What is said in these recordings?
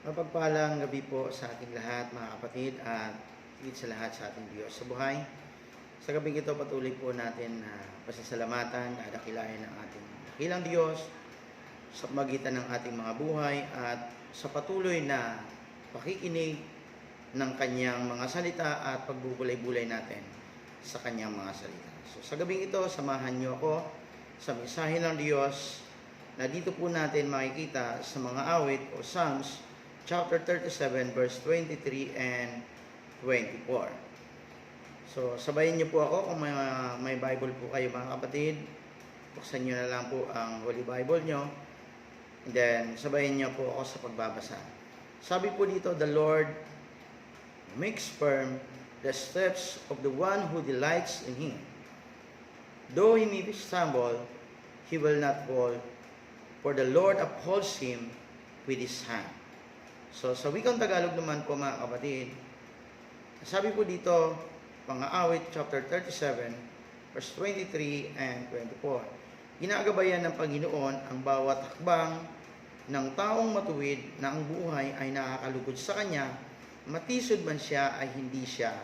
Mapagpalang gabi po sa ating lahat mga kapatid at higit sa lahat sa ating Diyos sa buhay. Sa gabing ito patuloy po natin na pasasalamatan, dadakilain ng ating dakilang Diyos sa magitan ng ating mga buhay at sa patuloy na pakikinig ng kanyang mga salita at pagbubulay-bulay natin sa kanyang mga salita. So sa gabing ito, samahan niyo ako sa mensahe ng Diyos na dito po natin makikita sa mga awit o Psalms chapter 37 verse 23 and 24. So sabayin niyo po ako kung may Bible po kayo mga kapatid. Buksan niyo na lang po ang Holy Bible niyo. And then sabayin niyo po ako sa pagbabasa. Sabi po dito, the Lord makes firm the steps of the one who delights in Him. Though he may stumble, he will not fall, for the Lord upholds him with His hand. So, sa wikang Tagalog naman po mga kapatid, sabi po dito, pang-aawit chapter 37, verse 23 and 24. Ginagabayan ng Panginoon ang bawat hakbang ng taong matuwid na ang buhay ay nakakalugod sa Kanya, matisod man siya ay hindi siya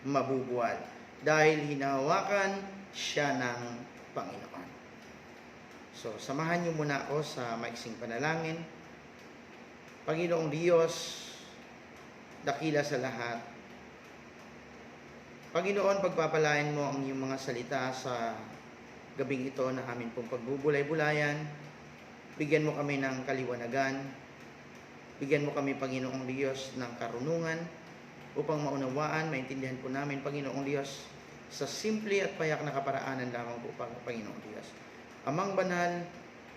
mabubuwal, dahil hinahawakan siya ng Panginoon. So, samahan niyo muna ako sa maiksing panalangin. Panginoong Diyos, dakila sa lahat. Panginoon, pagpapalain mo ang iyong mga salita sa gabing ito na amin pong pagbubulay-bulayan. Bigyan mo kami ng kaliwanagan. Bigyan mo kami, Panginoong Diyos, ng karunungan upang maunawaan, maintindihan po namin, Panginoong Diyos, sa simple at payak na kaparaanan lamang po, Panginoong Diyos. Amang banal,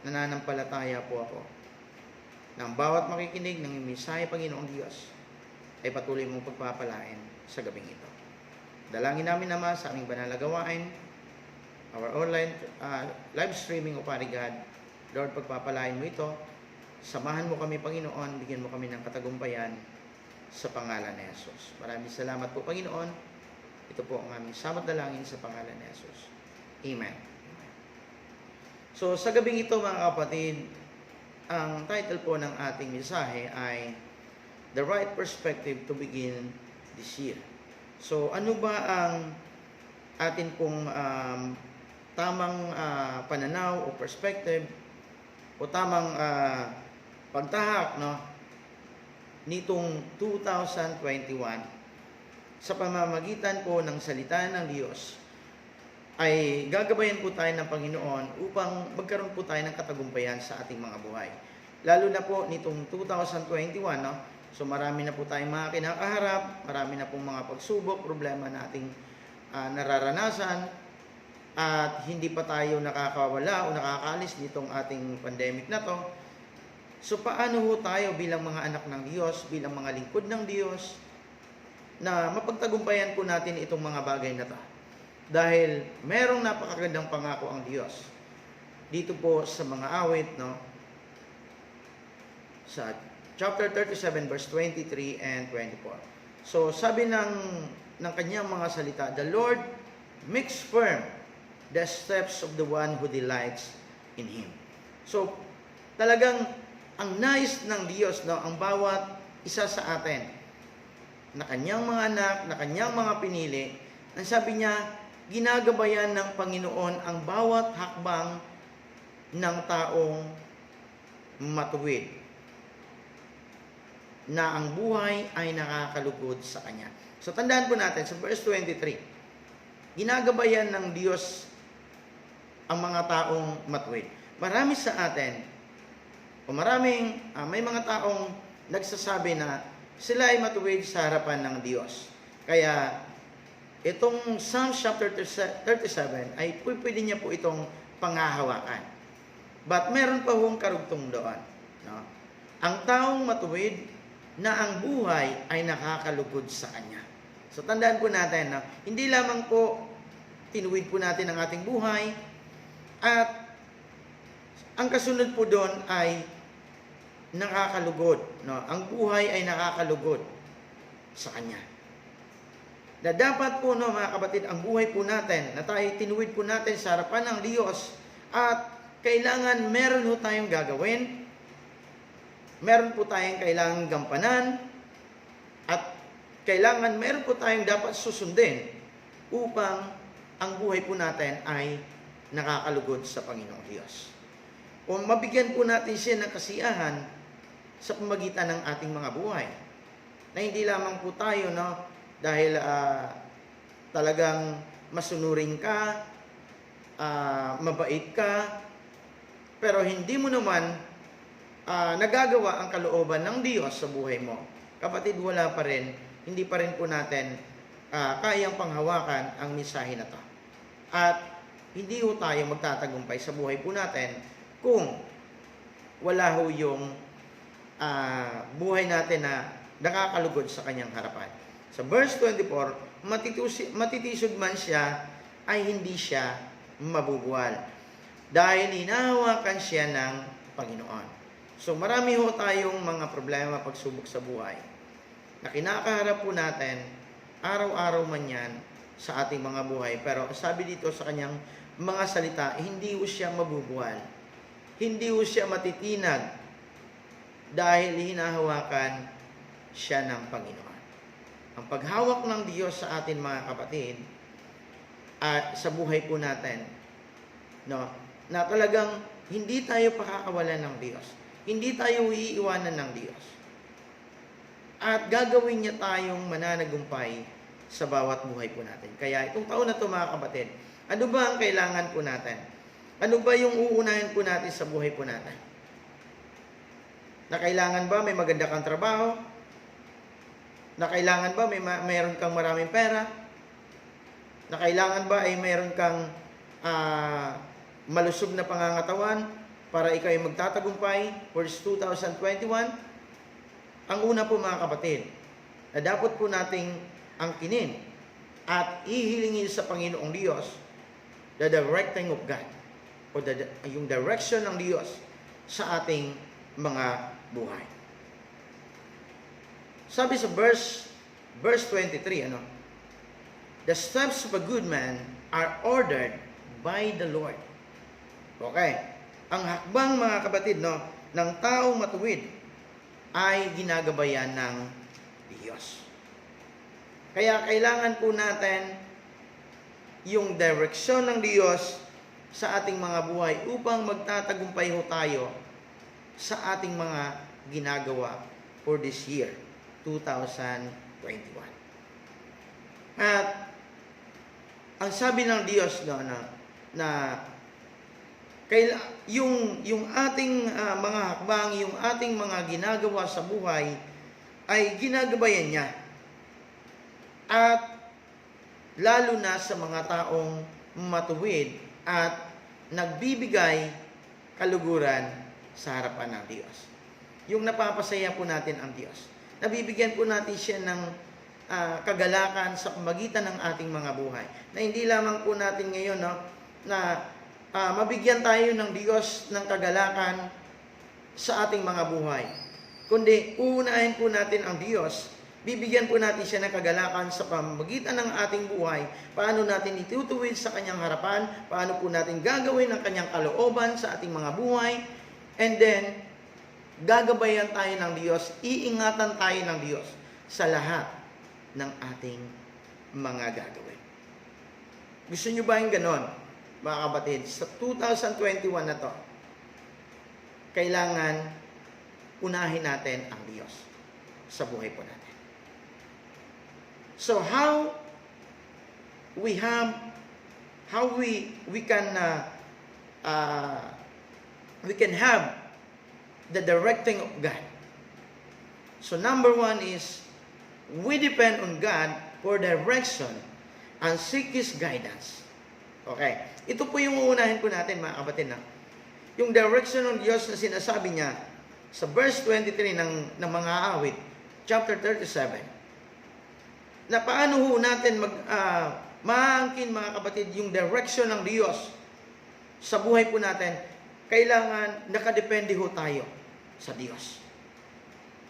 nananampalataya po ako ng bawat makikinig ng mensahe, Panginoong Diyos, ay patuloy mong pagpapalain sa gabing ito. Dalangin namin naman sa aming banal na gawain, our online live streaming o Pari God. Lord, pagpapalain mo ito. Samahan mo kami, Panginoon. Bigyan mo kami ng katagumpayan sa pangalan ni Jesus. Maraming salamat po, Panginoon. Ito po ang aming samot dalangin sa pangalan ni Jesus. Amen. So, sa gabing ito, mga kapatid, ang title po ng ating mensahe ay The Right Perspective to Begin This Year. So, ano ba ang atin pong tamang pananaw o perspective o tamang pagtahak, no, nitong 2021 sa pamamagitan po ng salita ng Diyos ay gagabayan po tayo ng Panginoon upang magkaroon po tayo ng katagumpayan sa ating mga buhay. Lalo na po nitong 2021, no? So marami na po tayong mga kinakaharap, marami na pong mga pagsubok, problema nating nararanasan, at hindi pa tayo nakakawala o nakakaalis nitong ating pandemic na to. So paano ho tayo bilang mga anak ng Diyos, bilang mga lingkod ng Diyos, na mapagtagumpayan po natin itong mga bagay na to? Dahil merong napakagandang pangako ang Diyos dito po sa mga awit, no? Sa chapter 37 verse 23 and 24. So sabi ng kanyang mga salita, the Lord makes firm the steps of the one who delights in Him. So talagang ang nais ng Diyos, no, ang bawat isa sa atin na kanyang mga anak, na kanyang mga pinili, ang sabi niya, ginagabayan ng Panginoon ang bawat hakbang ng taong matuwid, na ang buhay ay nakakalugod sa Kanya. So tandaan po natin sa verse 23, ginagabayan ng Diyos ang mga taong matuwid. Marami sa atin, o may mga taong nagsasabi na sila ay matuwid sa harapan ng Diyos. Kaya itong Psalm chapter 37 ay pwede niya po itong panghahawakan. But meron pa hong karugtong doon, no? Ang taong matuwid na ang buhay ay nakakalugod sa Kanya. So tandaan po natin, no? Hindi lamang po tinuwid po natin ang ating buhay, at ang kasunod po doon ay nakakalugod, no? Ang buhay ay nakakalugod sa Kanya. Na dapat po, no, mga kapatid, ang buhay po natin, na tayo tinuwid po natin sa harapan ng Diyos, at kailangan meron ho tayong gagawin meron po tayong kailangang gampanan at meron po tayong dapat susundin upang ang buhay po natin ay nakakalugod sa Panginoong Diyos. O mabigyan po natin siya ng kasiyahan sa pamagitan ng ating mga buhay. Na hindi lamang po tayo, no, dahil talagang masunurin ka, mabait ka, pero hindi mo naman nagagawa ang kalooban ng Diyos sa buhay mo. Kapatid, wala pa rin, hindi pa rin po natin kayang panghawakan ang mensahe na to. At hindi ho tayo magtatagumpay sa buhay po natin kung wala ho yung buhay natin na nakakalugod sa kanyang harapan. Sa verse 24, matitisod man siya, ay hindi siya mabubuwal. Dahil hinahawakan siya ng Panginoon. So marami ho tayong mga problema, pagsubok sa buhay na kinakaharap po natin, araw-araw man yan sa ating mga buhay. Pero sabi dito sa kanyang mga salita, hindi ho siya mabubuwal. Hindi ho siya matitinag dahil hinahawakan siya ng Panginoon. Ang paghawak ng Diyos sa atin, mga kapatid, at sa buhay po natin, no, na talagang hindi tayo pakakawalan ng Diyos. Hindi tayo iiwanan ng Diyos. At gagawin niya tayong mananagumpay sa bawat buhay po natin. Kaya itong taon na ito, mga kapatid, ano ba ang kailangan po natin? Ano ba yung uunahin po natin sa buhay po natin? Na kailangan ba may maganda kang trabaho? Na kailangan ba mayroon kang maraming pera? Na kailangan ba ay mayroon kang malusog na pangangatawan para ikaw ay magtatagumpay for 2021? Ang una po, mga kapatid, na dapat po nating angkinin at ihilingin sa Panginoong Diyos the directing of God o yung direction ng Diyos sa ating mga buhay. Sabi sa verse 23, the steps of a good man are ordered by the Lord. Okay. Ang hakbang, mga kapatid, ng taong matuwid ay ginagabayan ng Diyos. Kaya kailangan po natin yung direksyon ng Diyos sa ating mga buhay upang magtatagumpay ho tayo sa ating mga ginagawa for this year, 2021. At ang sabi ng Diyos na yung ating mga hakbang, yung ating mga ginagawa sa buhay ay ginagabayan niya. At lalo na sa mga taong matuwid at nagbibigay kaluguran sa harapan ng Diyos. Yung napapasaya po natin ang Diyos. Nabibigyan po natin siya ng kagalakan sa pamagitan ng ating mga buhay. Na hindi lamang po natin ngayon na mabigyan tayo ng Diyos ng kagalakan sa ating mga buhay. Kundi uunahin po natin ang Diyos, bibigyan po natin siya ng kagalakan sa pamamagitan ng ating buhay, paano natin itutuwid sa kanyang harapan, paano po natin gagawin ang kanyang kalooban sa ating mga buhay, and then, gagabayan tayo ng Diyos, iingatan tayo ng Diyos sa lahat ng ating mga gagawin. Gusto nyo ba yung ganon, mga kapatid? Sa 2021 na to, kailangan unahin natin ang Diyos sa buhay po natin. So how we can have the directing of God. So number one is we depend on God for direction and seek His guidance. Okay. Ito po yung uunahin po natin, mga kapatid, yung direction ng Diyos na sinasabi niya sa verse 23 ng mga awit, chapter 37. Na paano ho natin maangkin, mga kapatid, yung direction ng Diyos sa buhay po natin, kailangan nakadepende ho tayo sa Diyos.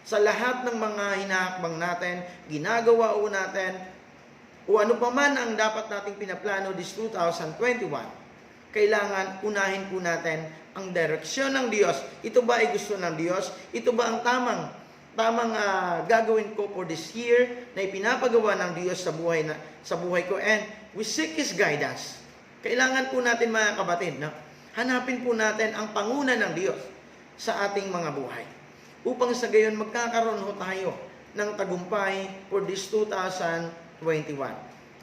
Sa lahat ng mga hinahakbang natin, ginagawa ho natin, o ano pa man ang dapat nating pinaplano this 2021, kailangan unahin po natin ang direksyon ng Diyos. Ito ba ay gusto ng Diyos? Ito ba ang tamang gagawin ko for this year na ipinapagawa ng Diyos sa buhay ko? And we seek His guidance. Kailangan po natin, mga kapatid, no? Hanapin po natin ang panguna ng Diyos sa ating mga buhay. Upang sa gayon magkakaroon ho tayo ng tagumpay for this 2021.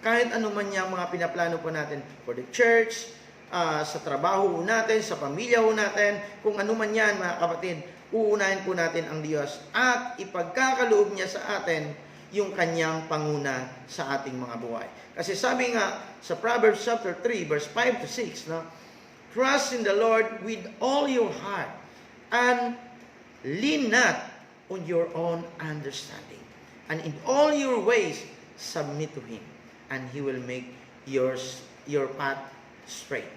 Kahit ano man yung mga pinaplano po natin for the church, sa trabaho natin, sa pamilya natin, kung ano man yan, mga kapatid, uunahin po natin ang Diyos at ipagkakaloob niya sa atin yung kanyang panguna sa ating mga buhay. Kasi sabi nga sa Proverbs chapter 3 verse 5 to 6, no? Trust in the Lord with all your heart and lean not on your own understanding. And in all your ways submit to Him, and He will make your path straight.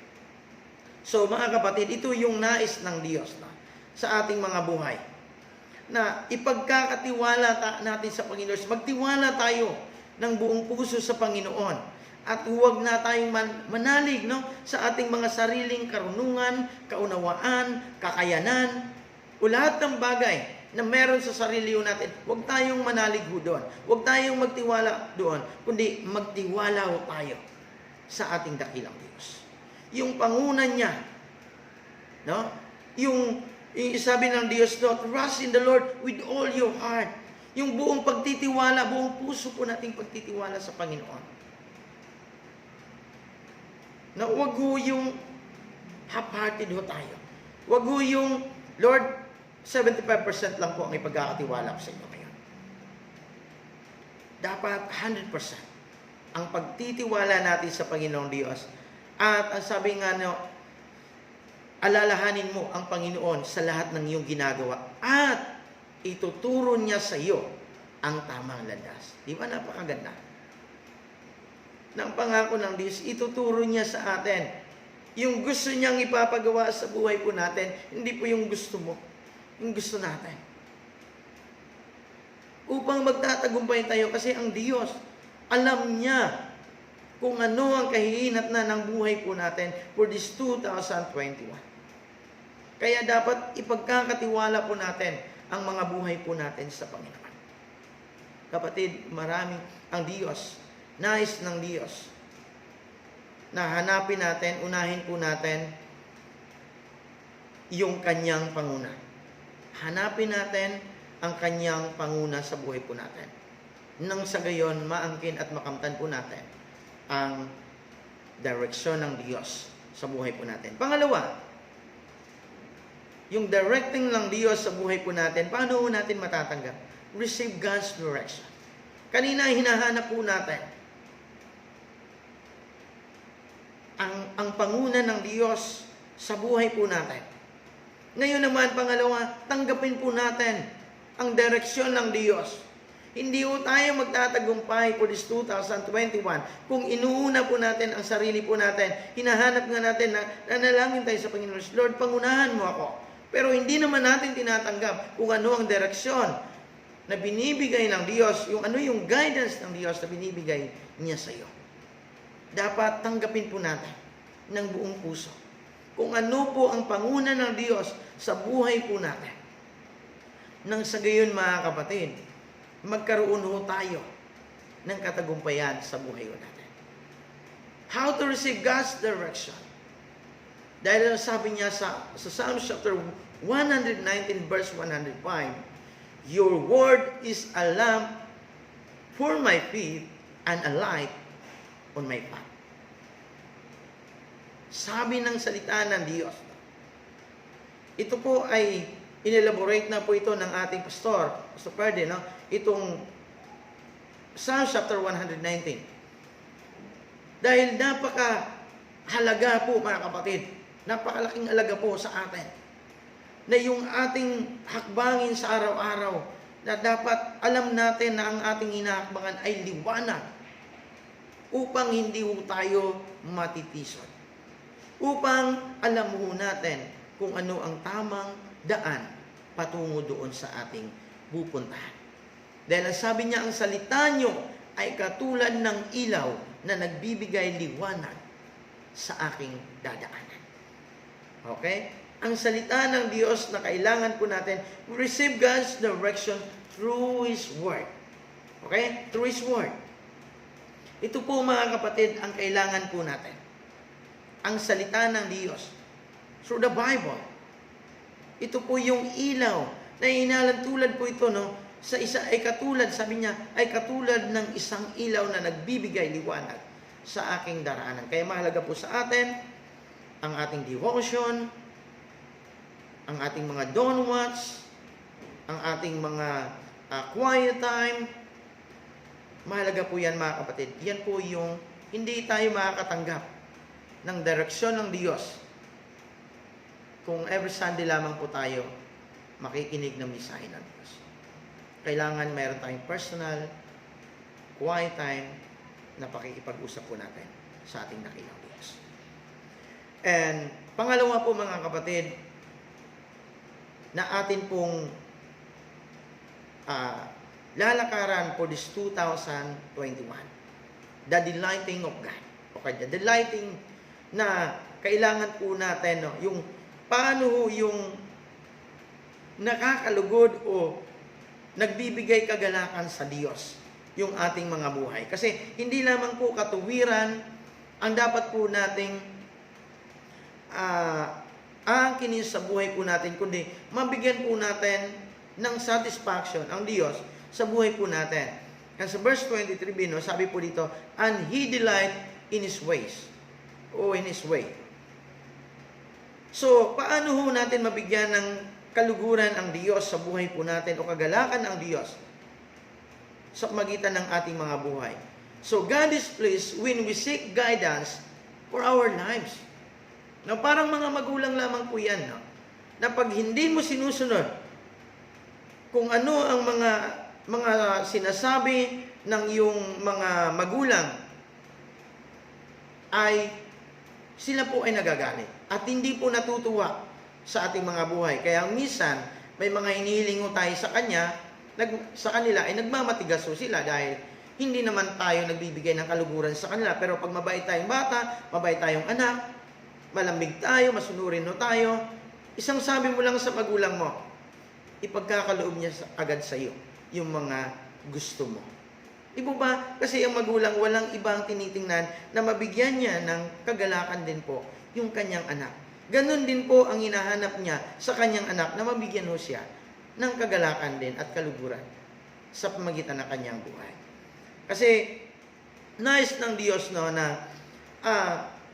So mga kapatid, ito yung nais ng Diyos, no? Sa ating mga buhay, na ipagkakatiwala natin sa Panginoon. Magtiwala tayo ng buong puso sa Panginoon at huwag na tayong manalig, no, sa ating mga sariling karunungan, kaunawaan, kakayanan, o lahat ng bagay na meron sa sarili natin. Huwag tayong manalig doon. Huwag tayong magtiwala doon, kundi magtiwala tayo sa ating dakilang Diyos. Yung panguna niya, no? Yung sabi ng Diyos, no, trust in the Lord with all your heart. Yung buong pagtitiwala, buong puso po nating pagtitiwala sa Panginoon. Na wag ho yung half-hearted ho tayo. Wag ho yung, Lord, 75% lang po ang ipagkakatiwala ko sa inyo ngayon. Dapat 100% ang pagtitiwala natin sa Panginoong Diyos. At ang sabi nga, no, alalahanin mo ang Panginoon sa lahat ng iyong ginagawa at ituturo niya sa iyo ang tamang landas. Di ba napakaganda? Ng pangako ng Diyos, ituturo niya sa atin yung gusto niyang ipapagawa sa buhay po natin, hindi po yung gusto mo, yung gusto natin. Upang magtatagumpay tayo, kasi ang Diyos, alam niya kung ano ang kahihinat na ng buhay po natin for this 2021. Kaya dapat ipagkakatiwala po natin ang mga buhay po natin sa Panginoon. Kapatid, maraming ang Diyos, nais ng Diyos, na hanapin natin, unahin po natin yung kanyang panguna. Hanapin natin ang kanyang panguna sa buhay po natin. Nang sa gayon, maangkin at makamtan po natin ang direksyon ng Diyos sa buhay po natin. Pangalawa, yung directing ng Diyos sa buhay po natin, paano natin matatanggap? Receive God's direction. Kanina, hinahanap po natin ang panguna ng Diyos sa buhay po natin. Ngayon naman, pangalawa, tanggapin po natin ang direksyon ng Diyos. Hindi po tayo magtatagumpay for this 2021 kung inuuna po natin ang sarili po natin. Hinahanap nga natin na nanalangin tayo sa Panginoon, Lord, pangunahan mo ako. Pero hindi naman natin tinatanggap kung ano ang direksyon na binibigay ng Diyos, yung ano yung guidance ng Diyos na binibigay niya sa iyo. Dapat tanggapin po natin ng buong puso kung ano po ang panguna ng Diyos sa buhay po natin. Nang sa gayon, mga kapatid, magkaroon ho tayo ng katagumpayan sa buhay natin. How to receive God's direction? Dahil sabi niya sa Psalms chapter 119 verse 105, your word is a lamp for my feet and a light on my path. Sabi ng salita ng Diyos. Ito po ay inelaborate na po ito ng ating pastor, Pastor Perde, no? Itong Psalms chapter 119. Dahil napakahalaga po, mga kapatid, napakalaking halaga po sa atin na yung ating hakbangin sa araw-araw na dapat alam natin na ang ating hinahakbangan ay liwanag upang hindi ho tayo matitisod. Upang alam ho natin kung ano ang tamang daan patungo doon sa ating pupuntahan. Dahil sabi niya, ang salita nyo ay katulad ng ilaw na nagbibigay liwanag sa aking dadaanan. Okay? Ang salita ng Diyos na kailangan po natin, we receive God's direction through His Word. Okay? Through His Word. Ito po mga kapatid, ang kailangan po natin. Ang salita ng Diyos. Through the Bible. Ito po yung ilaw na inalantulad po ito, no? Sa isa ay katulad, sabi niya, ay katulad ng isang ilaw na nagbibigay liwanag sa aking daraanan. Kaya mahalaga po sa atin, ang ating devotion, ang ating mga dawn watch, ang ating mga quiet time. Mahalaga po yan mga kapatid. Yan po yung hindi tayo makakatanggap ng direksyon ng Diyos kung every Sunday lamang po tayo makikinig ng mensahe ng Diyos. Kailangan mayroon tayong personal, quiet time na pakikipag-usap po natin sa ating dakilang Diyos. And pangalawa po mga kapatid, na atin pong lalakaran for this 2021. The delighting of God. Okay, the delighting na kailangan po natin, no, yung paano yung nakakalugod o nagbibigay kagalakan sa Diyos yung ating mga buhay. Kasi hindi lamang po katuwiran ang dapat po nating aangkinin sa buhay po natin, kundi mabigyan po natin ng satisfaction ang Diyos sa buhay po natin. Kasi sa verse 23, no, sabi po dito, and He delight in His ways, o in His way. So, paano ho natin mabigyan ng kaluguran ang Diyos sa buhay po natin o kagalakan ang Diyos sa magitan ng ating mga buhay? So, God is pleased when we seek guidance for our lives. Now, parang mga magulang lamang po yan, no? Na pag hindi mo sinusunod kung ano ang mga sinasabi ng iyong mga magulang, ay sila po ay nagagalit at hindi po natutuwa sa ating mga buhay. Kaya minsan, may mga hinihiling tayo sa kanila ay nagmamatigas sila dahil hindi naman tayo nagbibigay ng kaluguran sa kanila. Pero pag mabait tayong bata, mabait tayong anak, malambig tayo, masunurin tayo, isang sabi mo lang sa magulang mo, ipagkakaloob niya agad sa iyo yung mga gusto mo. Di ba? Kasi ang magulang walang ibang tinitingnan na mabigyan niya ng kagalakan din po yung kanyang anak. Ganon din po ang hinahanap niya sa kanyang anak na mabigyan mo siya ng kagalakan din at kaluguran sa pamagitan ng kanyang buhay. Kasi nais ng Diyos, no, na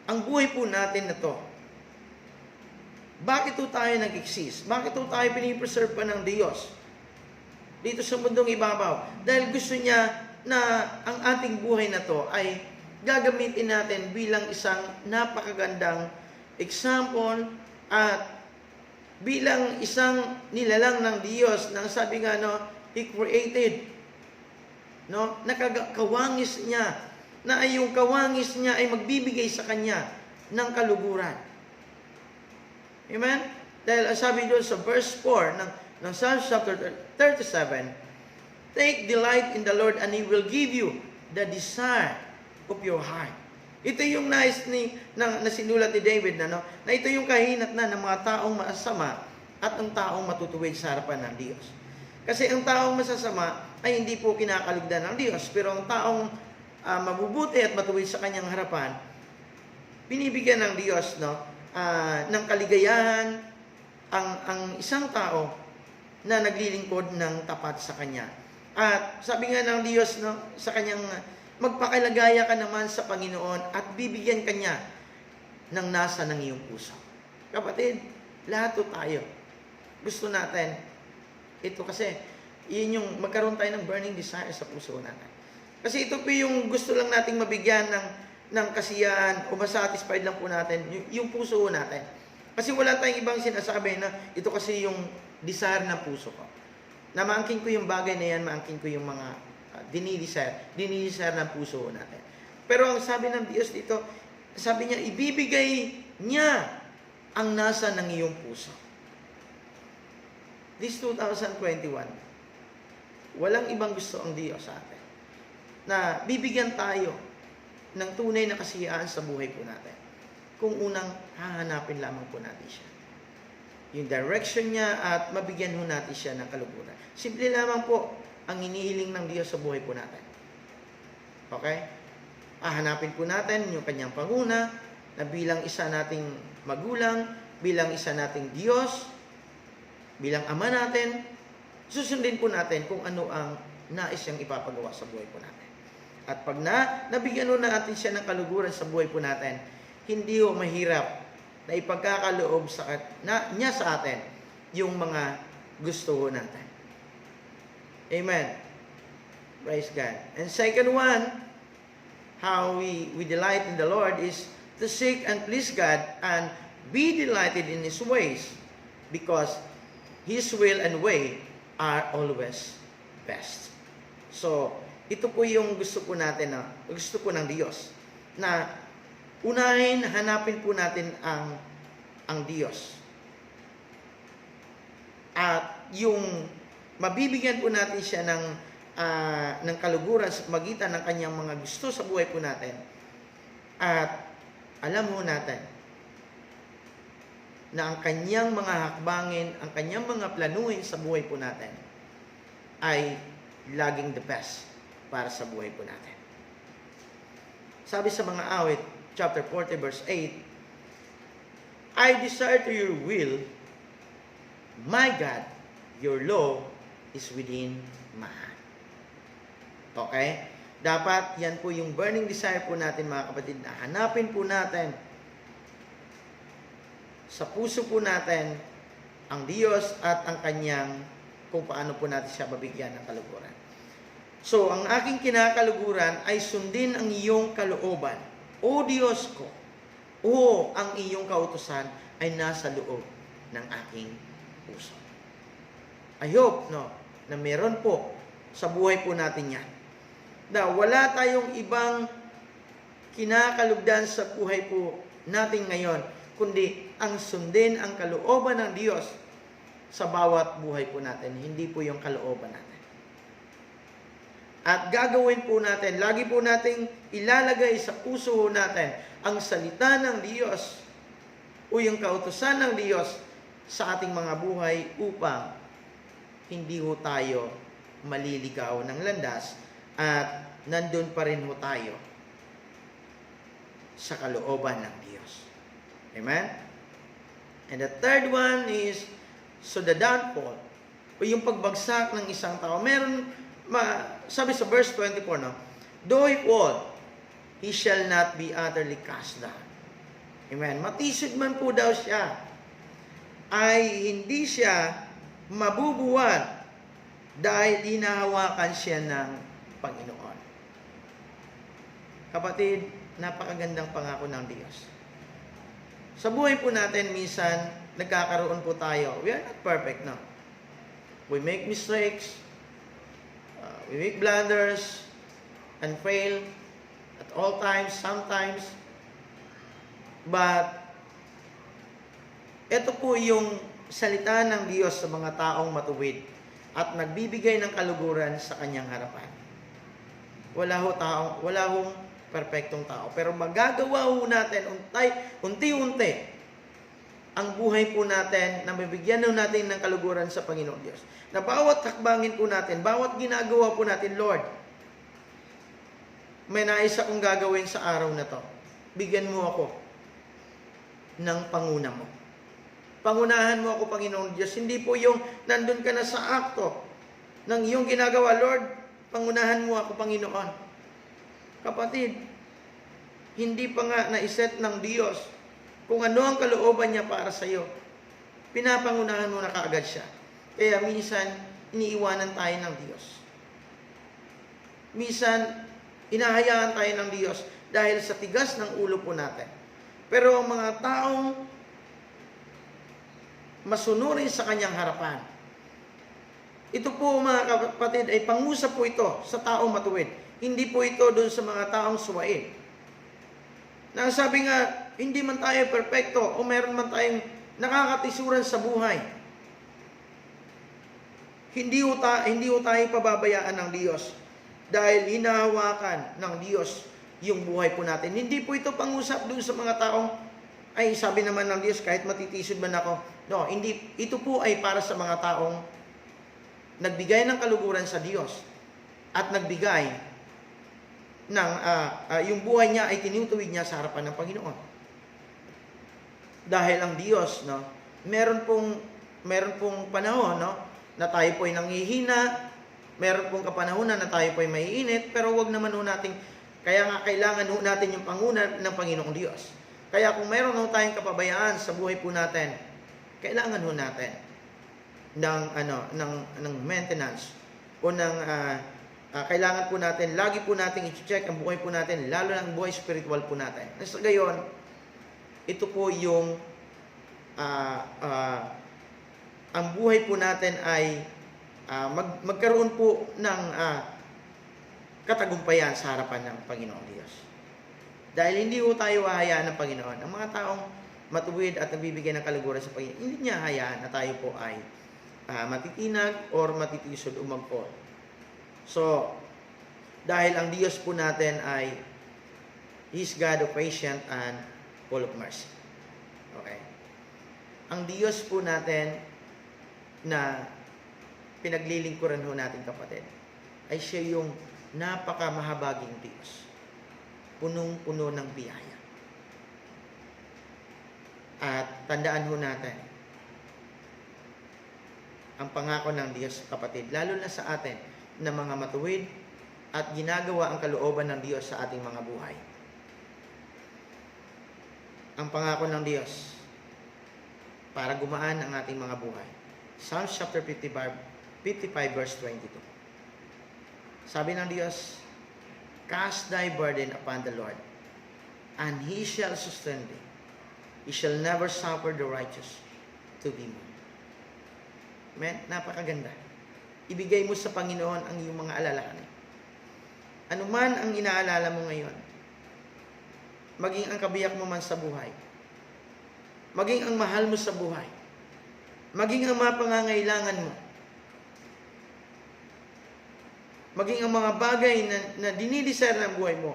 ang buhay po natin na to, bakit po tayo nag-exist? Bakit po tayo pinipreserve pa ng Diyos dito sa mundong ibabaw? Dahil gusto niya na ang ating buhay na to ay gagamitin natin bilang isang napakagandang example at bilang isang nilalang ng Diyos na sabi nga, no, He created, no, nakakawangis niya, na yung kawangis niya ay magbibigay sa kanya ng kaluguran. Amen? Dahil sabi doon sa verse 4 ng Psalms chapter 37, take delight in the Lord and He will give you the desire of your heart. Ito yung nais na sinulat ni David, na ito yung kahinatnan ng mga taong masasama at ang taong matutuwid sa harapan ng Diyos. Kasi ang taong masasama ay hindi po kinakalugdan ng Diyos, pero ang taong mabubuti at matuwid sa kanyang harapan, binibigyan ng Diyos, ng kaligayahan ang isang tao na naglilingkod ng tapat sa Kanya. At sabi nga ng Diyos, no, sa Kanyang, magpakilagaya ka naman sa Panginoon at bibigyan Kanya ng nasa ng iyong puso. Kapatid, lahat tayo gusto natin ito, kasi yun yung magkaroon tayo ng burning desire sa puso natin. Kasi ito po yung gusto lang nating mabigyan ng kasiyahan o masatisfied lang po natin yung puso natin. Kasi wala tayong ibang sinasabi na ito kasi yung desire ng puso ko. Na maangkin ko yung bagay na yan, maangkin ko yung mga dinidesire ng puso natin. Pero ang sabi ng Diyos dito, sabi niya, ibibigay niya ang nasa ng iyong puso. This 2021, walang ibang gusto ang Diyos sa atin na bibigyan tayo ng tunay na kasiyahan sa buhay po natin. kung unang hahanapin lamang po natin siya. Yung direction niya at mabigyan ho natin siya ng kaluguran. Simple lamang po ang inihiling ng Diyos sa buhay po natin. Okay? Hahanapin po natin yung kanyang panguna na bilang isa nating magulang, bilang isa nating Diyos, bilang Ama natin, susundin po natin kung ano ang nais siyang ipapagawa sa buhay po natin. At pag nabigyan ho natin siya ng kaluguran sa buhay po natin, hindi ho mahirap na ipagkakaloob niya sa atin yung mga gusto ho natin. Amen. Praise God. And second one, how we delight in the Lord is to seek and please God and be delighted in His ways, because His will and way are always best. So, ito po yung gusto po natin, gusto po ng Diyos, na unahin, hanapin po natin ang Diyos. At yung mabibigyan po natin siya ng kaluguran sa magitan ng kanyang mga gusto sa buhay po natin. At alam ho natin na ang kanyang mga hakbangin, ang kanyang mga planuhin sa buhay po natin ay laging the best para sa buhay po natin. Sabi sa mga awit, chapter 40, verse 8, I desire to your will, my God, your law is within my heart. Okay? Dapat yan po yung burning desire po natin, mga kapatid, na hanapin po natin sa puso po natin ang Diyos at ang kanyang kung paano po natin siya babigyan ng kaluguran. So, ang aking kinakaluguran ay sundin ang iyong kalooban. O Diyos ko, o ang iyong kautusan ay nasa loob ng aking puso. I hope, na meron po sa buhay po natin yan. Na wala tayong ibang kinakalugdan sa buhay po natin ngayon, kundi ang sundin ang kalooban ng Diyos sa bawat buhay po natin, hindi po yung kalooban natin. At gagawin po natin, lagi po nating ilalagay sa puso natin ang salita ng Diyos o yung kautusan ng Diyos sa ating mga buhay upang hindi ho tayo maliligaw ng landas at nandun pa rin ho tayo sa kalooban ng Diyos. Amen? And the third one is, so the downfall, o yung pagbagsak ng isang tao. Sabi sa verse 24, though he fall, he shall not be utterly cast down. Amen? Matisod man po daw siya, ay hindi siya mabubuwal dahil hinahawakan siya ng Panginoon. Kapatid, napakagandang pangako ng Diyos. Sa buhay po natin, minsan, nagkakaroon po tayo. We are not perfect, no? We make mistakes, we make blunders, and fail at all times, sometimes. But, ito po yung salita ng Diyos sa mga taong matuwid at nagbibigay ng kaluguran sa kanyang harapan. Wala hong perfectong tao. Pero magagawa ho natin unti-unti ang buhay po natin na mabigyan ho natin ng kaluguran sa Panginoon Diyos. Na bawat hakbangin po natin, bawat ginagawa po natin, Lord, may nais akong gagawin sa araw na to. Bigyan mo ako ng panguna mo. Pangunahan mo ako, Panginoon Diyos. Hindi po yung nandun ka na sa akto ng iyong ginagawa, Lord, pangunahan mo ako, Panginoon. Kapatid, hindi pa nga naiset ng Diyos kung ano ang kalooban niya para sa iyo. Pinapangunahan mo na kaagad siya. Kaya minsan, iniiwanan tayo ng Diyos. Minsan, inahayaan tayo ng Diyos dahil sa tigas ng ulo po natin. Pero ang mga taong masunurin sa kanyang harapan, ito po, mga kapatid, ay pangusap po ito sa taong matuwid. Hindi po ito doon sa mga taong suwain. Nasabi nga, hindi man tayo perfecto o meron man tayong nakakatisuran sa buhay. Hindi ho tayo pababayaan ng Diyos dahil hinahawakan ng Diyos yung buhay po natin. Hindi po ito pangusap doon sa mga taong Ay, sabi naman ng Diyos, kahit matitisod man ako. No, hindi. Ito po ay para sa mga taong nagbigay ng kaluguran sa Diyos at nagbigay ng yung buhay niya ay tinutuwid niya sa harapan ng Panginoon. Dahil ang Diyos, no, meron pong panahon, no, na tayo po ay nanghihina, meron pong kapanahunan na tayo po ay maiinit, pero wag naman ho nating, kaya nga kailangan ho natin yung panguna ng Panginoong Diyos. Kaya kung meron ho tayong kapabayaan sa buhay po natin, kailangan ho natin ng maintenance o kailangan po natin, lagi po natin i-check ang buhay po natin, lalo na ang buhay spiritual po natin. Sa gayon, ito po yung ang buhay po natin ay magkaroon po ng katagumpayan sa harapan ng Panginoong Diyos. Dahil hindi po tayo hahayaan ng Panginoon. Ang mga taong matuwid at nagbibigay ng kaluguran sa Panginoon, hindi niya hayaan na tayo po ay matitinag or matitisod o mag-fall. So, dahil ang Diyos po natin ay He's God of patient and full of mercy. Okay. Ang Diyos po natin na pinaglilingkuran ho natin, kapatid, ay siya yung napakamahabaging Diyos. Punong-puno ng biyaya. At tandaan ho natin, ang pangako ng Diyos, kapatid, lalo na sa atin na mga matuwid at ginagawa ang kalooban ng Diyos sa ating mga buhay. Ang pangako ng Diyos para gumaan ang ating mga buhay. Psalms chapter 55 verse 22. Sabi ng Diyos, cast thy burden upon the Lord, and He shall sustain thee. He shall never suffer the righteous to be moved. Amen? Napakaganda. Ibigay mo sa Panginoon ang iyong mga alalahanin. Ano man ang inaalala mo ngayon, maging ang kabiyak mo man sa buhay, maging ang mahal mo sa buhay, maging ang mga pangangailangan mo, maging ang mga bagay na dinidesire ng buhay mo,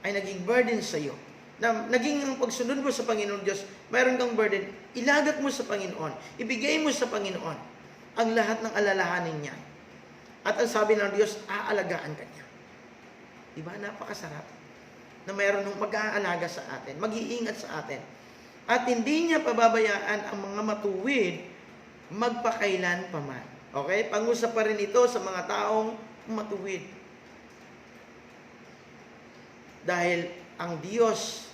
ay naging burden sa iyo. Na naging ang pagsunod mo sa Panginoon Diyos, mayroon kang burden, ilagat mo sa Panginoon, ibigay mo sa Panginoon ang lahat ng alalahanin niya. At ang sabi ng Diyos, aalagaan ka niya. Diba? Napakasarap na mayroon ng mag-aalaga sa atin, mag-iingat sa atin. At hindi niya pababayaan ang mga matuwid magpakailan pa man. Okay? Pang-usap pa rin ito sa mga taong matuwid. Dahil ang Diyos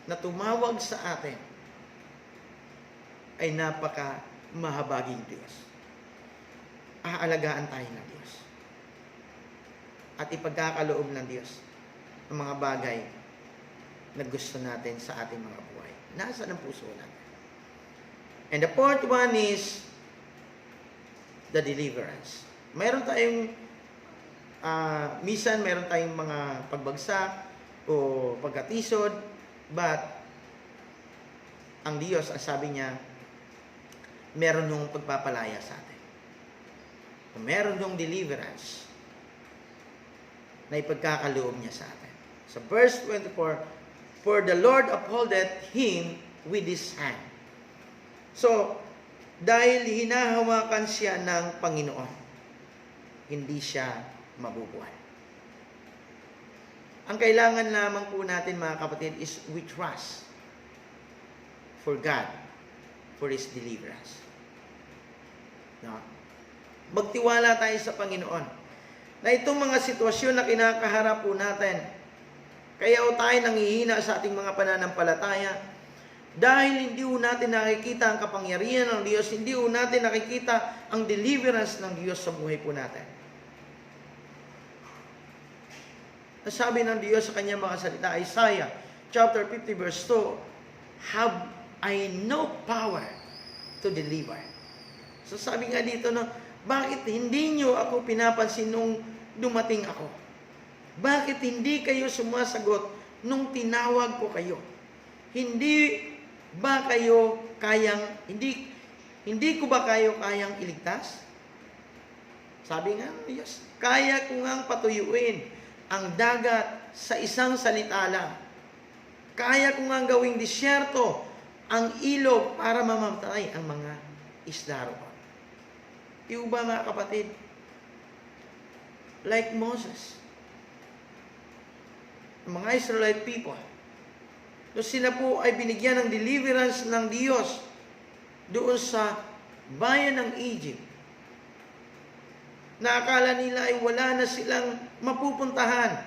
na tumawag sa atin ay napaka mahabaging Diyos. Aalagaan tayo ng Diyos. At ipagkakaloob ng Diyos ang mga bagay na gusto natin sa ating mga buhay. Nasa ng puso natin. And the fourth one is the deliverance. Meron tayong minsan meron tayong mga pagbagsak o pagkatisod, but ang Diyos, ang sabi niya, meron yung pagpapalaya sa atin. Meron yung deliverance na ipagkakaloob niya sa atin. So verse 24, for the Lord upholdeth him with his hand. So, dahil hinahawakan siya ng Panginoon, hindi siya mabubuhay. Ang kailangan lamang po natin, mga kapatid, is we trust for God, for His deliverance. No? Magtiwala tayo sa Panginoon na itong mga sitwasyon na kinakaharap po natin, kaya o tayo nanghihina sa ating mga pananampalataya, dahil hindi po natin nakikita ang kapangyarihan ng Diyos, hindi po natin nakikita ang deliverance ng Diyos sa buhay po natin. Sabi ng Diyos sa kanyang mga salita, Isaiah chapter 50 verse 2, have I no power to deliver? So sabi nga dito, no, bakit hindi nyo ako pinapansin nung dumating ako? Bakit hindi kayo sumasagot nung tinawag ko kayo? Hindi ba kayo kayang, hindi ko ba kayo kayang iligtas? Sabi nga ng Diyos, kaya ko ngang patuyuin ang dagat sa isang salita lang. Kaya ko nga gawing disyerto ang ilog para mamamatay ang mga isda roon. Di ba mga kapatid? Like Moses, mga Israelite people, so sila po ay binigyan ng deliverance ng Diyos doon sa bayan ng Egypt, na akala nila ay wala na silang mapupuntahan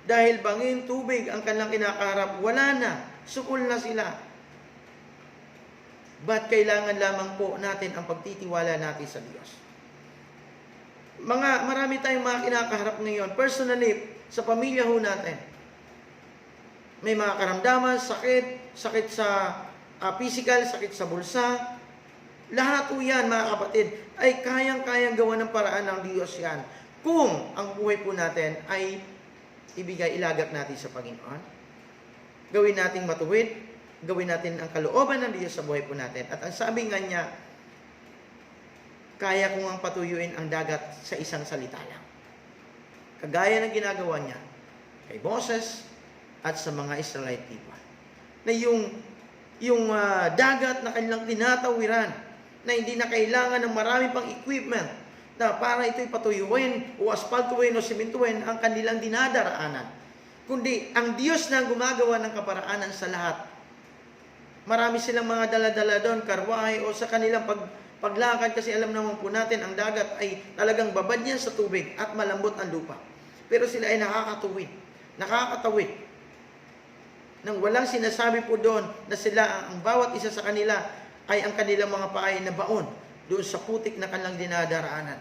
dahil bangin tubig ang kanilang kinakaharap, wala na, sukol na sila. But kailangan lamang po natin ang pagtitiwala natin sa Diyos. Marami tayong mga kinakaharap ngayon, personally, sa pamilya ho natin. May mga karamdaman, sakit sa physical, sakit sa bulsa. Lahat po yan, mga kapatid, ay kayang-kayang gawa ng paraan ng Diyos yan. Kung ang buhay po natin ay ilagat natin sa Panginoon, gawin nating matuwid, gawin natin ang kalooban ng Diyos sa buhay po natin. At ang sabi nga niya, kaya kong ang patuyuin ang dagat sa isang salita lang. Kagaya ng ginagawa niya kay Moses at sa mga Israelite people. Na yung dagat na kanilang tinatawiran, na hindi na kailangan ng marami pang equipment na para ito'y patuyuin o aspaltuin o simentuin ang kanilang dinadaraanan. Kundi ang Diyos na gumagawa ng kaparaanan sa lahat. Marami silang mga dala-dala doon, karwahe o sa kanilang paglakad, kasi alam naman po natin ang dagat ay talagang babad niyan sa tubig at malambot ang lupa. Pero sila ay nakakatawid nang walang sinasabi po doon na sila, ang bawat isa sa kanila ay ang kanilang mga paay na baon doon sa putik na kanilang dinadaraanan.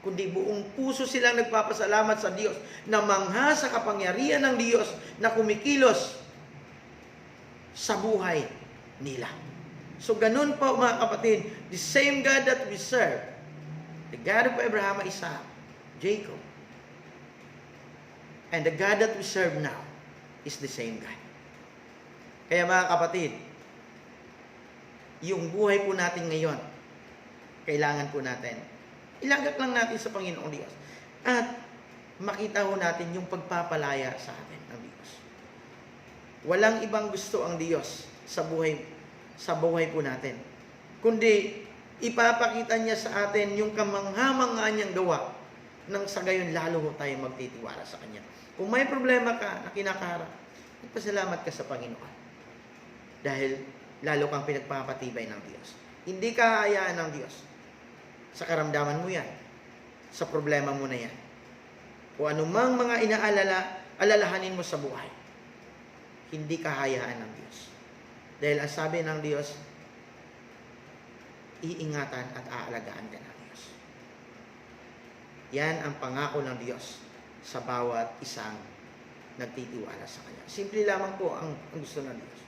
Kundi buong puso silang nagpapasalamat sa Diyos na mangha sa kapangyarihan ng Diyos na kumikilos sa buhay nila. So ganun po mga kapatid, the same God that we serve, the God of Abraham, Isaac, Jacob, and the God that we serve now is the same God. Kaya mga kapatid, yung buhay po natin ngayon, kailangan po natin, ilagat lang natin sa Panginoong Diyos. At makita ho natin yung pagpapalaya sa atin ng Diyos. Walang ibang gusto ang Diyos sa buhay po natin. Kundi, ipapakita niya sa atin yung kamangha-mangha niyang gawa nang sa gayon lalo ho tayo magtitiwala sa Kanya. Kung may problema ka na kinakaharap, ipasalamat ka sa Panginoon. Dahil lalo kang pinagpapatibay ng Diyos. Hindi ka hahayaan ng Diyos. Sa karamdaman mo yan. Sa problema mo na yan. O anumang mga alalahanin mo sa buhay. Hindi ka hahayaan ng Diyos. Dahil ang sabi ng Diyos, iingatan at aalagaan ka ng Diyos. Yan ang pangako ng Diyos sa bawat isang nagtitiwala sa Kanya. Simple lamang po ang gusto ng Diyos.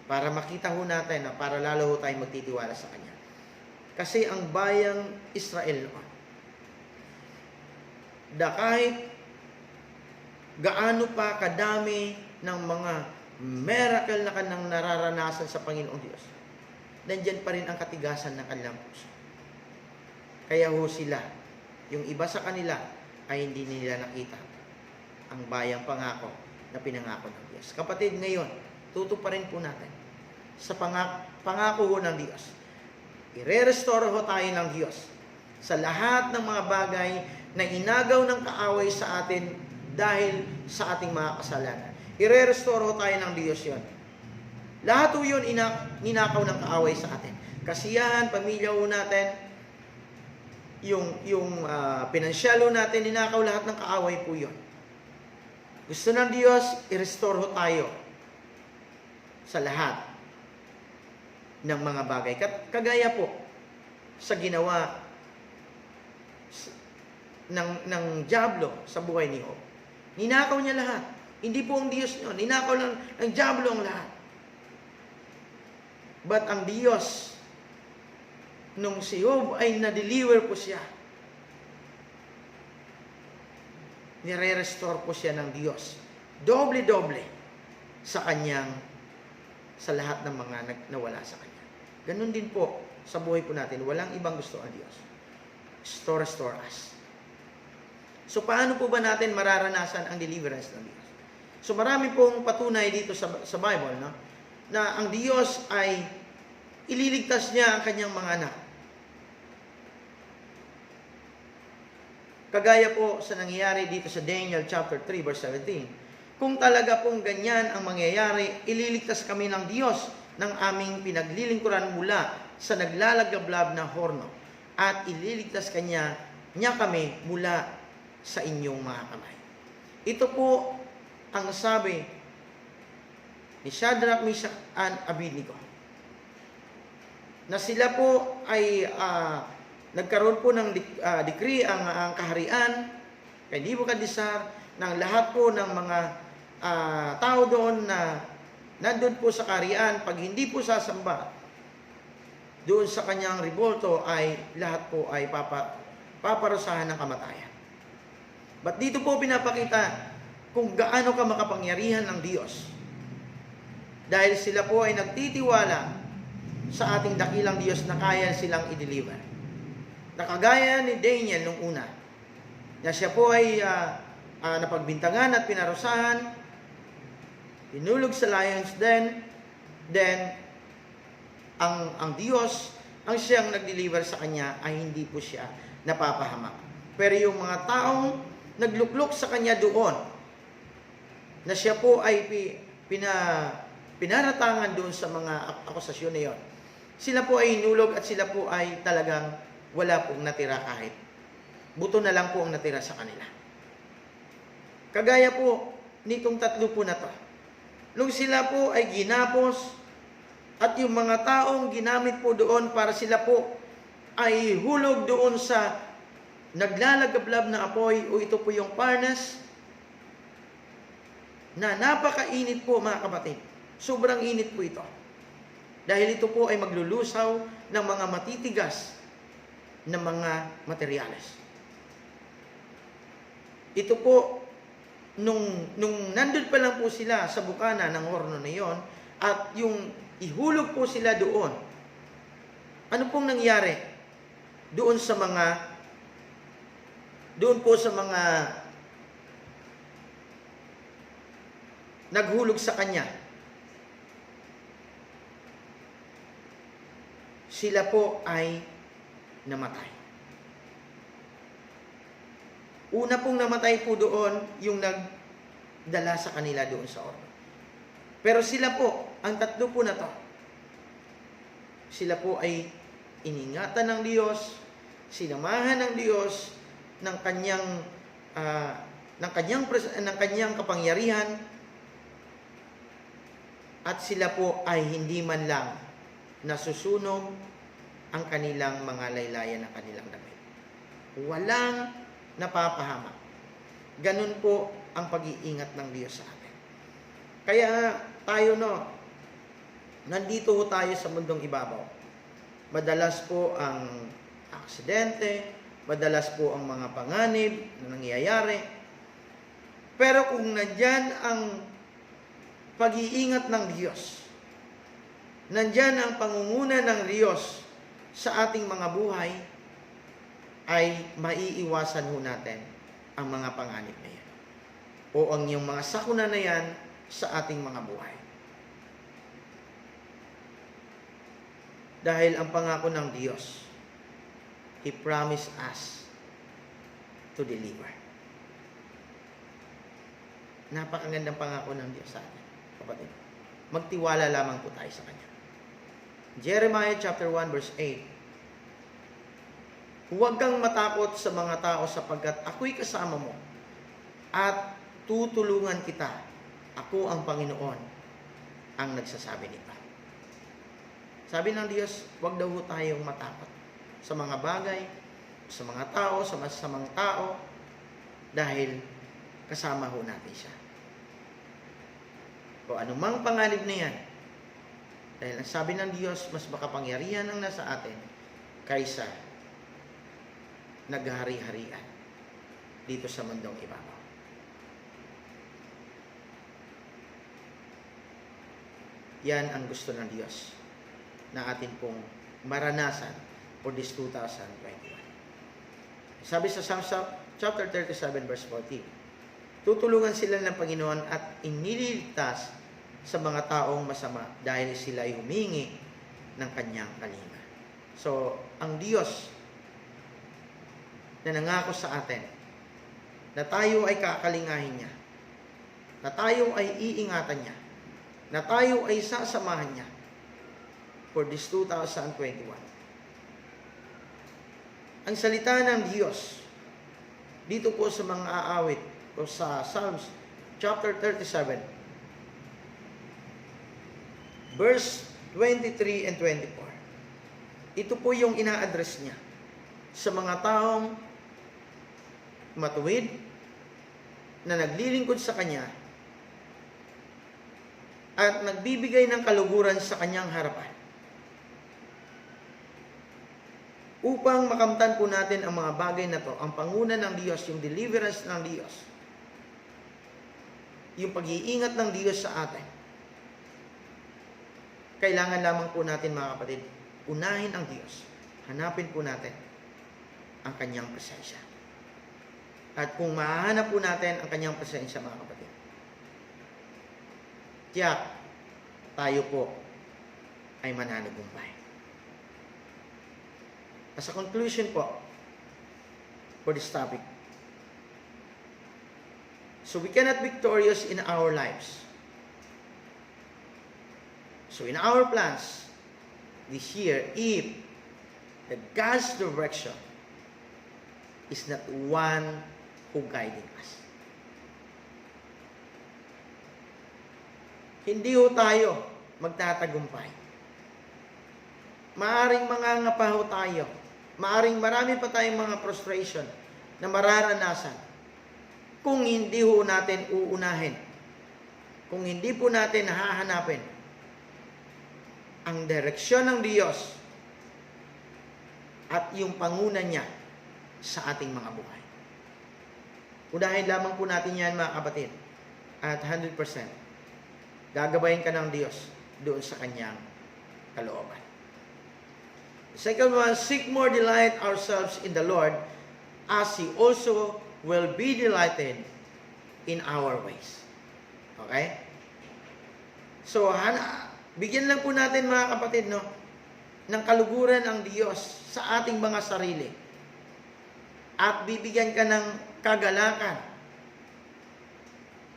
Para makita ho natin na para lalo ho tayong magtitiwala sa Kanya. Kasi ang bayang Israel noon, kahit gaano pa kadami ng mga miracle na kanilang nararanasan sa Panginoong Diyos, nandyan pa rin ang katigasan ng kanilang puso. Kaya ho sila, yung iba sa kanila ay hindi nila nakita ang bayang pangako na pinangako ng Diyos. Kapatid, ngayon, tutuparin po natin sa pangako ho ng Diyos. I-restore ho tayo ng Diyos sa lahat ng mga bagay na inagaw ng kaaway sa atin dahil sa ating mga kasalanan. I-restore ho tayo ng Diyos yon. Lahat ho yun ninakaw ng kaaway sa atin. Kasiyahan, pamilya ho natin, yung pinansyal ho natin, ninakaw lahat ng kaaway po yun. Gusto ng Diyos, i-restore ho tayo sa lahat ng mga bagay. Kagaya po sa ginawa ng diablo sa buhay ni Job. Ninakaw niya lahat. Hindi po ang Diyos yun. Ninakaw lang ng diablo ang lahat. But ang Diyos, nung si Job ay na-deliver po siya, nire-restore po siya ng Diyos. Doble-doble sa lahat ng mga nawala sa Kanya. Ganun din po sa buhay po natin. Walang ibang gusto ang Diyos. Restore us. So, paano po ba natin mararanasan ang deliverance ng Diyos? So marami pong patunay dito sa Bible, no? Na ang Diyos ay ililigtas niya ang kanyang mga anak. Kagaya po sa nangyayari dito sa Daniel chapter 3 verse 17. Kung talaga pong ganyan ang mangyayari, ililigtas kami ng Diyos ng aming pinaglilingkuran mula sa naglalagablab na horno at ililigtas niya kami mula sa inyong mga kamay. Ito po ang sabi ni Shadrach, Meshach, and Abednego na sila po ay nagkaroon po ng decree ang kaharian kay Nebukadnezar ng lahat po ng mga tao doon na nandun po sa kaharian, pag hindi po sasamba doon sa kanyang revolto ay lahat po ay paparusahan ng kamatayan. But dito po pinapakita kung gaano ka makapangyarihan ng Diyos. Dahil sila po ay nagtitiwala sa ating dakilang Diyos na kaya silang i-deliver. Nakagaya ni Daniel nung una, na siya po ay napagbintangan at pinarusahan, pinulog sa lions den, then ang Diyos, ang siyang nag-deliver sa kanya ay hindi po siya napapahamak. Pero yung mga taong nagluklok sa kanya doon, na siya po ay pinaratangan doon sa mga akusasyon na yun, sila po ay inulog at sila po ay talagang wala pong natira kahit. Buto na lang po ang natira sa kanila. Kagaya po nitong tatlo po na to. Nung sila po ay ginapos at yung mga taong ginamit po doon para sila po ay hulog doon sa naglalagablab na apoy o ito po yung furnace na napakainit po mga kapatid. Sobrang init po ito. Dahil ito po ay maglulusaw ng mga matitigas na mga materyales. Ito po, nung nandun pa lang po sila sa bukana ng horno na yon at yung ihulog po sila doon, ano pong nangyari? Doon po sa mga naghulog sa kanya, sila po ay namatay. Una pong namatay po doon yung nagdala sa kanila doon sa horno. Pero sila po, ang tatlo po na to, sila po ay iningatan ng Diyos, sinamahan ng Diyos ng kanyang kapangyarihan, at sila po ay hindi man lang nasusunog ang kanilang mga laylayan ng kanilang damit. Walang napapahamak. Ganun po ang pag-iingat ng Diyos sa atin. Kaya tayo nandito ho tayo sa mundong ibabaw. Madalas po ang aksidente, madalas po ang mga panganib na nangyayari. Pero kung nandyan ang pag-iingat ng Diyos, nandyan ang pangunguna ng Diyos sa ating mga buhay, ay maiiwasan ho natin ang mga panganib na yan. O ang yung mga sakuna na yan sa ating mga buhay. Dahil ang pangako ng Diyos, He promised us to deliver. Napakagandang pangako ng Diyos sa atin, kapatid. Magtiwala lamang po tayo sa Kanya. Jeremiah chapter 1 verse 8. Huwag kang matakot sa mga tao sapagkat ako'y kasama mo at tutulungan kita. Ako ang Panginoon ang nagsasabi nito. Sabi ng Diyos, huwag daw tayong matakot sa mga bagay, sa mga tao, sa masasamang tao, dahil kasama ho natin siya. O anumang panganib na yan, dahil ang sabi ng Diyos, mas makapangyarihan ang nasa atin kaysa naghari-harian dito sa mundong ibabaw. Yan ang gusto ng Diyos na atin pong maranasan for this 2021. Sabi sa Psalms chapter 37 verse 14, Tutulungan sila ng Panginoon at iniligtas sa mga taong masama dahil sila ay humingi ng kanyang kalinga. So, ang Diyos na nangako sa atin na tayo ay kakalingahin niya, na tayo ay iingatan niya, na tayo ay sasamahan niya for this 2021. Ang salita ng Diyos dito po sa mga aawit o sa Psalms chapter 37 verse 23 and 24. Ito po yung ina-address niya sa mga taong matuwid na naglilingkod sa Kanya at nagbibigay ng kaluguran sa Kanyang harapan. Upang makamtan po natin ang mga bagay na to, ang panguna ng Diyos, yung deliverance ng Diyos, yung pag-iingat ng Diyos sa atin, kailangan lamang po natin, mga kapatid, unahin ang Diyos. Hanapin po natin ang Kanyang presensya. At kung mahahanap po natin ang Kanyang presensya, mga kapatid, tiyak, tayo po ay mananagumpay. As a conclusion po for this topic, so we cannot be victorious in our lives. So in our plans this year, if the God's direction is not one who guiding us, hindi ho tayo magtatagumpay. Maaring mangangapa ho tayo. Maaring marami pa tayong mga frustration na mararanasan kung hindi ho natin uunahin, kung hindi po natin hahanapin ang direksyon ng Diyos at yung panguna niya sa ating mga buhay. Unahin lamang po natin yan, mga kapatid, at 100%. Gagabayin ka ng Diyos doon sa Kanyang kalooban. The second one, seek more delight ourselves in the Lord as He also will be delighted in our ways. Okay? So, bigyan lang po natin, mga kapatid, no, ng kaluguran ang Diyos sa ating mga sarili. At bibigyan ka ng kagalakan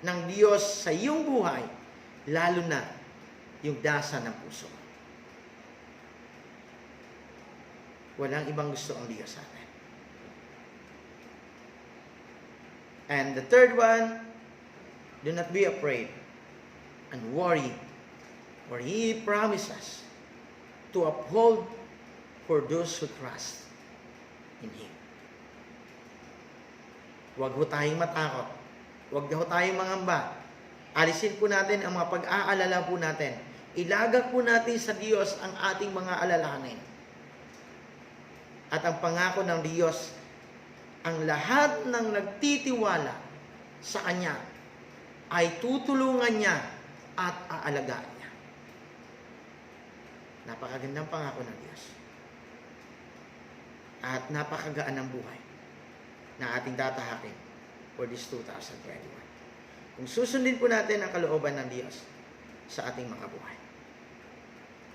ng Diyos sa iyong buhay, lalo na yung dasa ng puso. Walang ibang gusto ang Diyos sa atin. And the third one, do not be afraid and worry, for He promises to uphold for those who trust in Him. Huwag ho tayong matakot. Huwag ho tayong mangamba. Alisin po natin ang mga pag-aalala po natin. Ilagak po natin sa Diyos ang ating mga alalahanin. At ang pangako ng Diyos, ang lahat ng nagtitiwala sa Kanya ay tutulungan niya at aalagaan niya. Napakagandang pangako ng Diyos. At napakagaan ng buhay na ating tatahakin for this 2021. Kung susundin po natin ang kalooban ng Diyos sa ating mga buhay.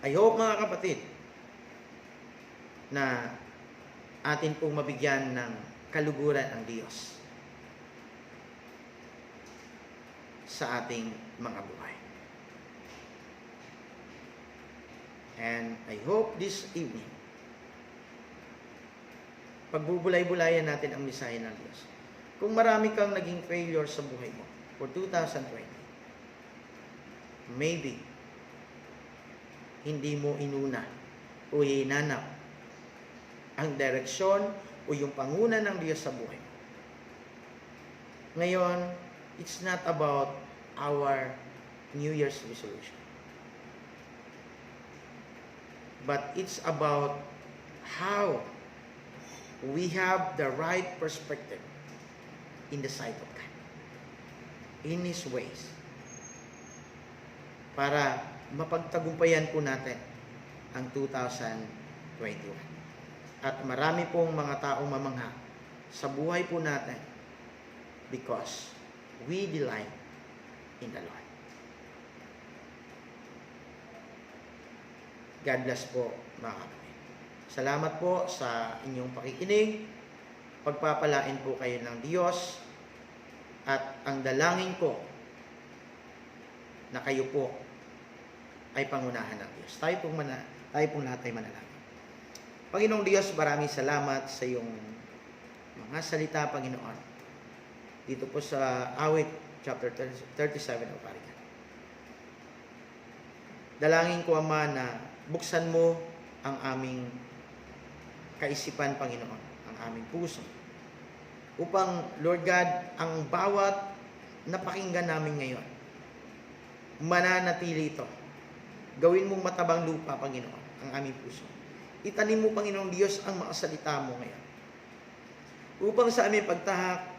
I hope, mga kapatid, na atin pong mabigyan ng kaluguran ang Diyos sa ating mga buhay. And I hope this evening, pagbubulay-bulayan natin ang mensahe ng Diyos. Kung marami kang naging failure sa buhay mo for 2020, maybe hindi mo inuna o hinanap ang direksyon o yung panguna ng Diyos sa buhay mo. Ngayon, it's not about our New Year's resolution. But it's about how we have the right perspective in the sight of God, in His ways, para mapagtagumpayan po natin ang 2021. At marami pong mga taong mamangha sa buhay po natin because we delight in the Lord. God bless po, mga kapatid. Salamat po sa inyong pakikinig. Pagpapalain po kayo ng Diyos. At ang dalangin ko na kayo po ay pangunahan ng Diyos. Tayo pong lahat ay manalangin. Panginoong Diyos, maraming salamat sa iyong mga salita, Panginoon. Dito po sa Awit, chapter 37 of Parigan. Dalangin ko, Ama, na buksan mo ang aming kaisipan, Panginoon, ang aming puso. Upang, Lord God, ang bawat napakinggan namin ngayon, mananatili ito. Gawin mong matabang lupa, Panginoon, ang aming puso. Itanim mo, Panginoong Diyos, ang mga salita mo ngayon. Upang sa aming pagtahak,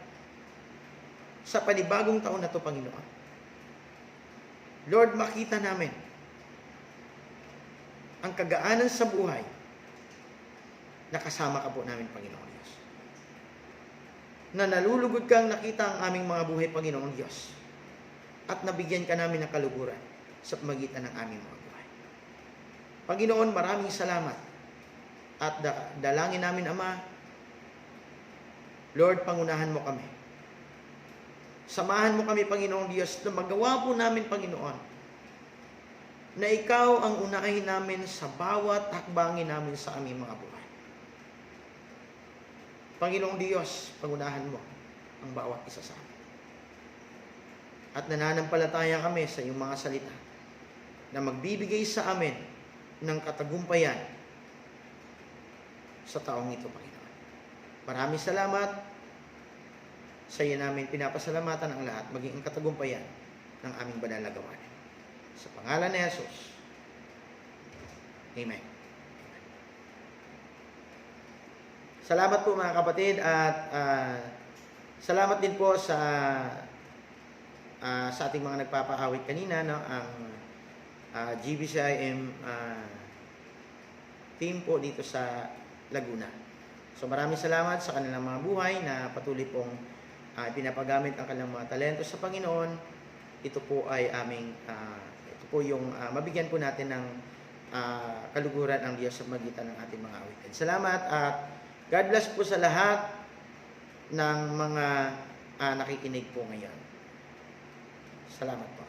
sa panibagong taon na ito, Panginoon. Lord, makita namin ang kagaanan sa buhay na kasama ka po namin, Panginoon Diyos. Na nalulugod kang nakita ang aming mga buhay, Panginoon Diyos. At nabigyan ka namin ng kaluguran sa pamagitan ng aming mga buhay. Panginoon, maraming salamat. At dalangin namin, Ama, Lord, pangunahan mo kami. Samahan mo kami, Panginoong Diyos, na magawa po namin, Panginoon, na ikaw ang unahin namin sa bawat hakbangin namin sa aming mga buhay. Panginoong Diyos, pangunahan mo ang bawat isa sa amin. At nananampalataya kami sa iyong mga salita na magbibigay sa amin ng katagumpayan sa taong ito, Panginoon. Maraming salamat. Sa iyo namin pinapasalamatan ang lahat, maging ang katagumpayan ng aming banal na gawain. Sa pangalan ni Jesus. Amen. Salamat po, mga kapatid, at salamat din po sa ating mga nagpapaawit kanina, no, ang GBCIM team po dito sa Laguna. So maraming salamat sa kanilang mga buhay na patuloy pong pinapagamit ang kanilang mga talento sa Panginoon. Ito po ay ito po yung mabigyan po natin ng kaluguran ang Diyos sa magitan ng ating mga awitin. Salamat at God bless po sa lahat ng mga nakikinig po ngayon. Salamat po.